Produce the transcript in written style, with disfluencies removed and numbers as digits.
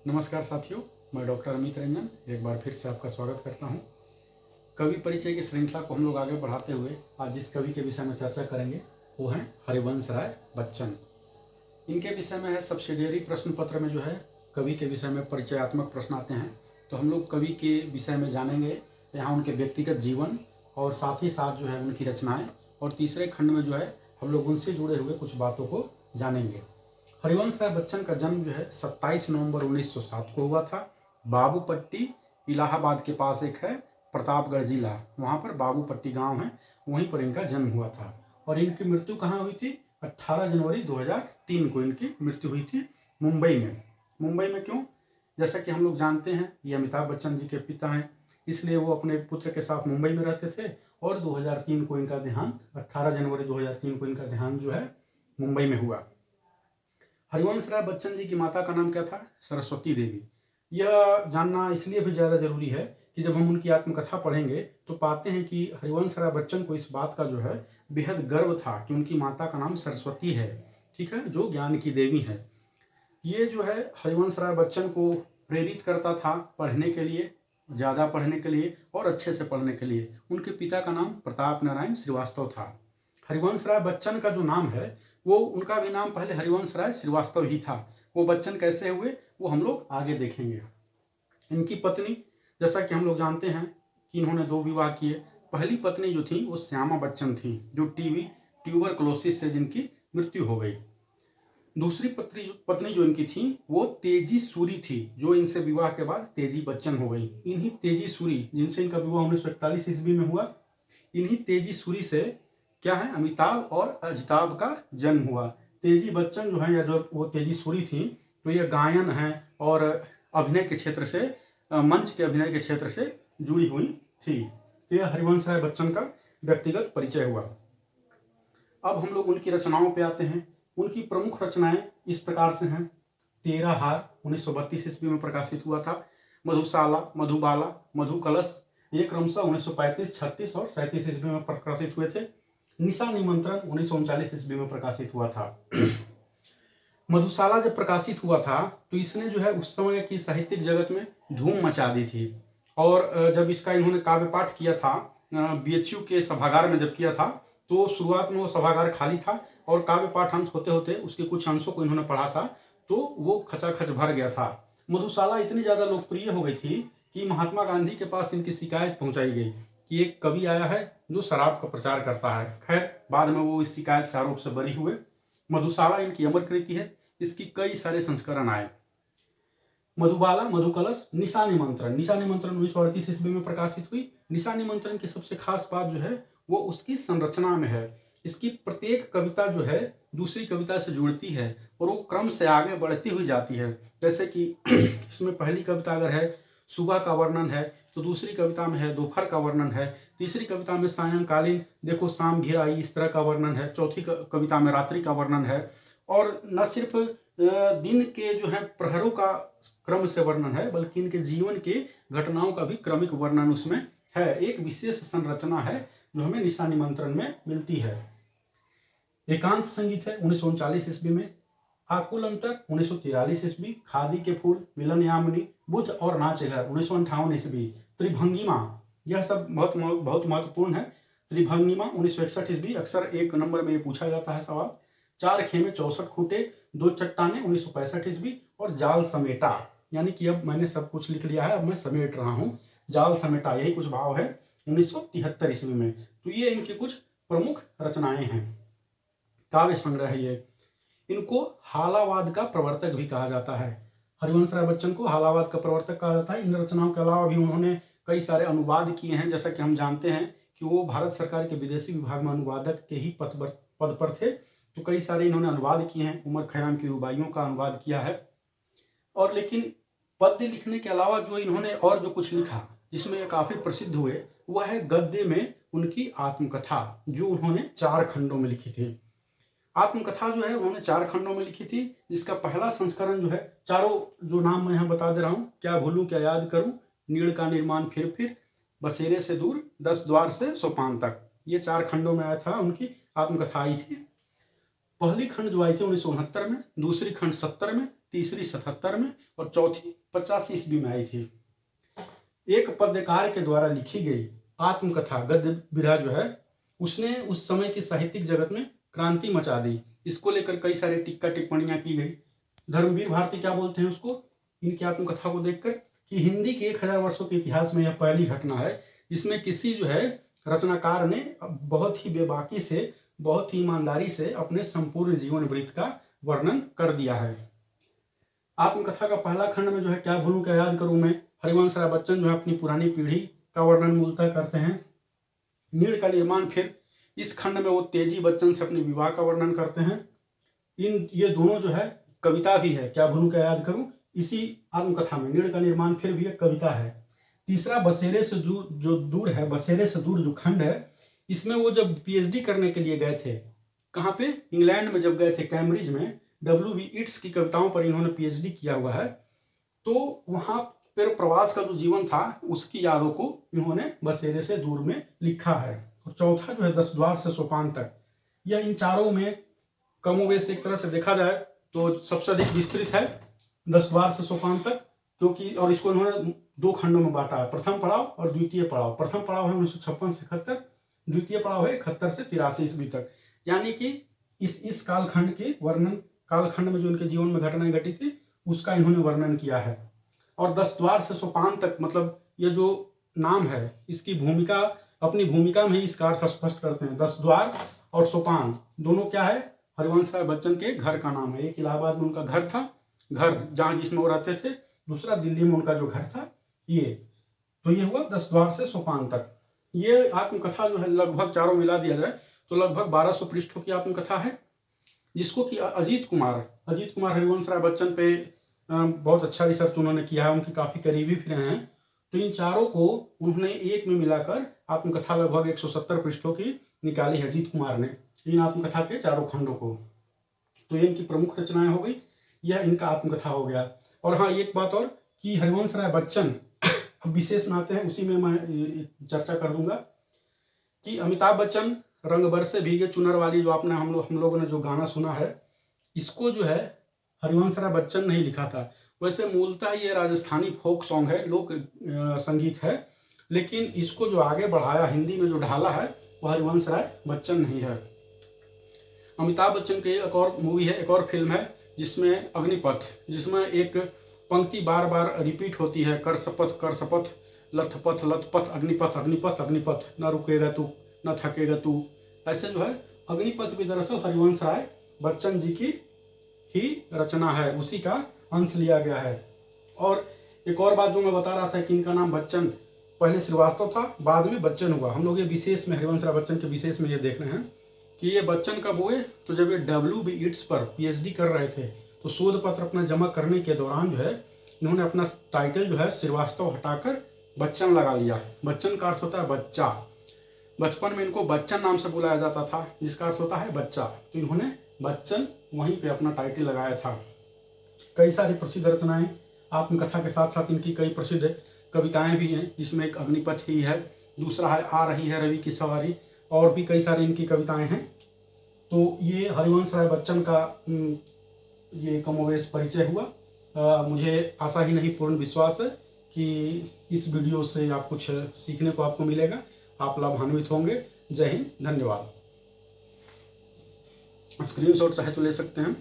नमस्कार साथियों, मैं डॉक्टर अमित रंजन एक बार फिर से आपका स्वागत करता हूं। कवि परिचय की श्रृंखला को हम लोग आगे बढ़ाते हुए आज जिस कवि के विषय में चर्चा करेंगे वो हैं हरिवंश राय बच्चन। इनके विषय में है सब्सिडियरी प्रश्न पत्र में जो है कवि के विषय में परिचयात्मक प्रश्न आते हैं, तो हम लोग कवि के विषय में जानेंगे यहाँ उनके व्यक्तिगत जीवन और साथ ही साथ जो है उनकी रचनाएँ, और तीसरे खंड में जो है हम लोग उनसे जुड़े हुए कुछ बातों को जानेंगे। हरिवंश राय बच्चन का जन्म जो है 27 नवंबर 1907 को हुआ था। बाबूपट्टी इलाहाबाद के पास एक है प्रतापगढ़ जिला, वहाँ पर बाबूपट्टी गांव है, वहीं पर इनका जन्म हुआ था। और इनकी मृत्यु कहाँ हुई थी? 18 जनवरी 2003 को इनकी मृत्यु हुई थी मुंबई में। मुंबई में क्यों? जैसा कि हम लोग जानते हैं ये अमिताभ बच्चन जी के पिता हैं, इसलिए वो अपने पुत्र के साथ मुंबई में रहते थे और 2003 को इनका देहांत 18 जनवरी 2003 को इनका देहांत जो है मुंबई में हुआ। हरिवंश राय बच्चन जी की माता का नाम क्या था? सरस्वती देवी। यह जानना इसलिए भी ज़्यादा जरूरी है कि जब हम उनकी आत्मकथा पढ़ेंगे तो पाते हैं कि हरिवंश राय बच्चन को इस बात का जो है बेहद गर्व था कि उनकी माता का नाम सरस्वती है, ठीक है, जो ज्ञान की देवी है। ये जो है हरिवंश राय बच्चन को प्रेरित करता था पढ़ने के लिए, ज़्यादा पढ़ने के लिए और अच्छे से पढ़ने के लिए। उनके पिता का नाम प्रताप नारायण श्रीवास्तव था। हरिवंश राय बच्चन का जो नाम है वो उनका भी नाम पहले हरिवंश राय श्रीवास्तव ही था। वो बच्चन कैसे हुए वो हम लोग आगे देखेंगे। इनकी पत्नी, जैसा कि हम लोग जानते हैं कि इन्होंने 2 विवाह किए। पहली पत्नी जो थी वो श्यामा बच्चन थी, जो टीबी ट्यूबरकुलोसिस से जिनकी मृत्यु हो गई। दूसरी पत्नी जो इनकी थी वो तेजी सूरी थी, जो इनसे विवाह के बाद तेजी बच्चन हो गई। इन्हीं तेजी सूरी जिनसे इनका विवाह 1941 ईस्वी में हुआ, इन्हीं तेजी सूरी से क्या है अमिताभ और अजिताभ का जन्म हुआ। तेजी बच्चन जो है या जो वो तेजी सूरी थी, तो ये गायन है और अभिनय के क्षेत्र से, मंच के अभिनय के क्षेत्र से जुड़ी हुई थी। तो यह हरिवंश राय बच्चन का व्यक्तिगत परिचय हुआ। अब हम लोग उनकी रचनाओं पे आते हैं। उनकी प्रमुख रचनाएं इस प्रकार से हैं। 13 हार 1932 ईस्वी में प्रकाशित हुआ था। मधुशाला, मधुबाला, मधुकलश ये क्रमशः 1935, 36 और 37 ईस्वी में प्रकाशित हुए थे। निशा निमंत्रण 1939 ईस्वी में प्रकाशित हुआ था। मधुशाला जब प्रकाशित हुआ था तो इसने जो है उस समय की साहित्यिक जगत में धूम मचा दी थी। और जब इसका इन्होंने काव्य पाठ किया था BHU के सभागार में जब किया था, तो शुरुआत में वो सभागार खाली था और काव्य पाठ अंत होते होते उसके कुछ अंशों को इन्होंने पढ़ा था तो वो खचाखच भर गया था। मधुशाला इतनी ज़्यादा लोकप्रिय हो गई थी कि महात्मा गांधी के पास इनकी शिकायत पहुंचाई गई कि एक कवि आया है जो शराब का प्रचार करता है। खैर बाद में वो इस शिकायत से आरोप से बरी हुए। मधुशाला इनकी अमर कृति है, इसकी कई सारे संस्करण आए। मधुबाला, मधुकलश, निशा निमंत्रण 1938 ईस्वी में प्रकाशित हुई। निशा निमंत्रण की सबसे खास बात जो है वो उसकी संरचना में है। इसकी प्रत्येक कविता जो है दूसरी कविता से जुड़ती है और वो क्रम से आगे बढ़ती हुई जाती है। जैसे कि इसमें पहली कविता अगर है सुबह का वर्णन है, तो दूसरी कविता में है दोपहर का वर्णन है, तीसरी कविता में सायंकालीन देखो शाम घिर आई इस तरह का वर्णन है, चौथी कविता में रात्रि का वर्णन है। और न सिर्फ दिन के जो है प्रहरों का क्रम से वर्णन है, बल्कि इनके जीवन के घटनाओं का भी क्रमिक वर्णन उसमें है। एक विशेष संरचना है जो हमें निशा निमंत्रण में मिलती है। एकांत संगीत है 1939 ईस्वी में। आकुल अंतर 1943 ईस्वी। खादी के फूल, मिलन यामिनी, बुद्ध और नाच घर 1958 ईस्वी। त्रिभंगिमा यह सब बहुत महत्वपूर्ण है। त्रिभंगिमा 1961 ईस्वी, अक्सर 1 नंबर में ये पूछा जाता है सवाल। 4 खेमे 64 खूटे, 2 चट्टाने 1965 ईस्वी। और जाल समेटा, यानी कि अब मैंने सब कुछ लिख लिया है, अब मैं समेट रहा हूँ। जाल समेटा यही कुछ भाव है 1973 ईस्वी में। तो ये इनकी कुछ प्रमुख रचनाएं हैं। काव्य संग्रह है ये। इनको हालावाद का प्रवर्तक भी कहा जाता है। हरिवंश राय बच्चन को हालावाद का प्रवर्तक कहा जाता है। इन रचनाओं के अलावा भी उन्होंने कई सारे अनुवाद किए हैं। जैसा कि हम जानते हैं कि वो भारत सरकार के विदेशी विभाग में अनुवादक के ही पद पर थे, तो कई सारे इन्होंने अनुवाद किए हैं। उमर खयाम की रुबाइयों का अनुवाद किया है। और लेकिन पद्य लिखने के अलावा जो इन्होंने और जो कुछ लिखा जिसमें ये काफ़ी प्रसिद्ध हुए, वह है गद्य में उनकी आत्मकथा, जो उन्होंने 4 खंडों में लिखी थी। आत्मकथा जो है उन्होंने 4 खंडों में लिखी थी, जिसका पहला संस्करण जो है, चारों जो नाम मैं यहाँ बता दे रहा हूँ, क्या भूलूं क्या याद करूं, नीड़ का निर्माण फिर, बसेरे से दूर, 10 द्वार से सोपान तक, ये 4 खंडों में आया था उनकी आत्मकथा आई थी। पहली खंड जो आई थी 1969 में, दूसरी खंड 70 में, तीसरी 77 में और चौथी 85 ईस्वी में आई थी। एक पद्यकार के द्वारा लिखी गई आत्मकथा गद्य विधा जो है उसने उस समय की साहित्यिक जगत में क्रांति मचा दी। इसको लेकर कई सारे टिक्का टिप्पणियां की गई। धर्मवीर भारती क्या बोलते हैं उसको, इनकी आत्मकथा को देखकर, कि हिंदी के 1000 वर्षों के इतिहास में यह पहली घटना है जिसमें किसी जो है रचनाकार ने बहुत ही बेबाकी से, बहुत ही ईमानदारी से अपने संपूर्ण जीवन वृत्त का वर्णन कर दिया है। आत्मकथा का पहला खंड में जो है क्या भूलूं क्या याद करूं मैं, हरिवंश राय बच्चन जो है अपनी पुरानी पीढ़ी का वर्णन मूलतः करते हैं। नीड़ का निर्माण, फिर इस खंड में वो तेजी बच्चन से अपने विवाह का वर्णन करते हैं। ये दोनों जो है कविता भी है, क्या भूलूं क्या याद करूं, इसी आत्मकथा में नीड़ का निर्माण फिर भी एक कविता है। तीसरा बसेरे से दूर जो दूर है, बसेरे से दूर जो खंड है, इसमें वो जब पीएचडी करने के लिए गए थे, कहाँ पे, इंग्लैंड में जब गए थे कैम्ब्रिज में, W.B. ईट्स की कविताओं पर इन्होंने पीएचडी किया हुआ है। तो वहाँ पर प्रवास का जो जीवन था उसकी यादों को इन्होंने बसेरे से दूर में लिखा है। और चौथा जो है 10 द्वार से सोपान तक, यह इन चारों में कमोवेश एक तरह से देखा जाए तो सबसे अधिक विस्तृत है 10 द्वार से सोपान तक, क्योंकि और इसको इन्होंने 2 खंडों में बांटा है, प्रथम पड़ाव और द्वितीय पड़ाव। प्रथम पड़ाव है 1956 से 71, द्वितीय पड़ाव है 71 से 83 ईस्वी तक। यानी कि इस कालखंड के वर्णन, कालखंड में जो इनके जीवन में घटनाएं घटी थी उसका इन्होंने वर्णन किया है। और 10 द्वार से सोपान तक, मतलब ये जो नाम है इसकी भूमिका, अपनी भूमिका में ही इसका अर्थ स्पष्ट करते हैं। 10 द्वार और सोपान दोनों क्या है, हरिवंश राय बच्चन के घर का नाम है। एक इलाहाबाद में उनका घर था, घर जहाँ जिसमें वो रहते थे, दूसरा दिल्ली में उनका जो घर था ये। तो ये हुआ 10 द्वार से सोपान तक। ये आत्मकथा जो है लगभग चारों मिला दिया जाए तो लगभग 1200 पृष्ठों की आत्मकथा है, जिसको कि अजीत कुमार हरिवंश राय बच्चन पे बहुत अच्छा रिसर्च उन्होंने किया है, उनकी काफ़ी करीबी भी रहे हैं। तो इन चारों को उन्होंने एक में मिलाकर आत्मकथा लगभग 170 पृष्ठों की निकाली है अजीत कुमार ने, इन आत्मकथा के चारों खंडों को। तो ये इनकी प्रमुख रचनाएं हो गई, यह इनका आत्मकथा हो गया। और हाँ, एक बात और कि हरिवंश राय बच्चन विशेष में आते हैं, उसी में मैं चर्चा कर दूंगा कि अमिताभ बच्चन रंग बरसे भीगे चुनर वाली जो आपने हम लोगों ने जो गाना सुना है, इसको जो है हरिवंश राय बच्चन ने ही लिखा था। वैसे मूलतः ये राजस्थानी फोक सॉन्ग है, लोक संगीत है, लेकिन इसको जो आगे बढ़ाया, हिंदी में जो ढाला है वो हरिवंश राय बच्चन नहीं है। अमिताभ बच्चन की एक और मूवी है, एक और फिल्म है जिसमें अग्निपथ, जिसमें एक पंक्ति बार बार रिपीट होती है, कर शपथ लथपथ लथपथ अग्निपथ अग्निपथ अग्निपथ, न रुकेगा तू न थकेगा तू। ऐसे जो है अग्निपथ भी दरअसल हरिवंश राय बच्चन जी की ही रचना है, उसी का अंश लिया गया है। और एक और बात जो मैं बता रहा था कि इनका नाम बच्चन पहले श्रीवास्तव था, बाद में बच्चन हुआ। हम लोग ये विशेष में हरिवंश राय बच्चन के विशेष में ये देख रहे हैं कि ये बच्चन कब हुए, तो जब ये W.B. ईट्स पर पीएचडी कर रहे थे तो शोध पत्र अपना जमा करने के दौरान जो है इन्होंने अपना टाइटल जो है श्रीवास्तव हटाकर बच्चन लगा लिया। बच्चन का अर्थ होता है बच्चा, बचपन में इनको बच्चन नाम से बुलाया जाता था जिसका अर्थ होता है बच्चा, तो इन्होंने बच्चन वहीं पे अपना टाइटल लगाया था। कई सारी प्रसिद्ध रचनाएं आत्मकथा के साथ साथ इनकी कई प्रसिद्ध कविताएं भी हैं, जिसमें एक अग्निपथ ही है, दूसरा है आ रही है रवि की सवारी, और भी कई सारी इनकी कविताएं हैं। तो ये हरिवंश राय बच्चन का ये कमोवेश परिचय हुआ। मुझे आशा ही नहीं पूर्ण विश्वास है कि इस वीडियो से आप कुछ सीखने को आपको मिलेगा, आप लाभान्वित होंगे। जय हिंद, धन्यवाद। स्क्रीनशॉट चाहे तो ले सकते हैं।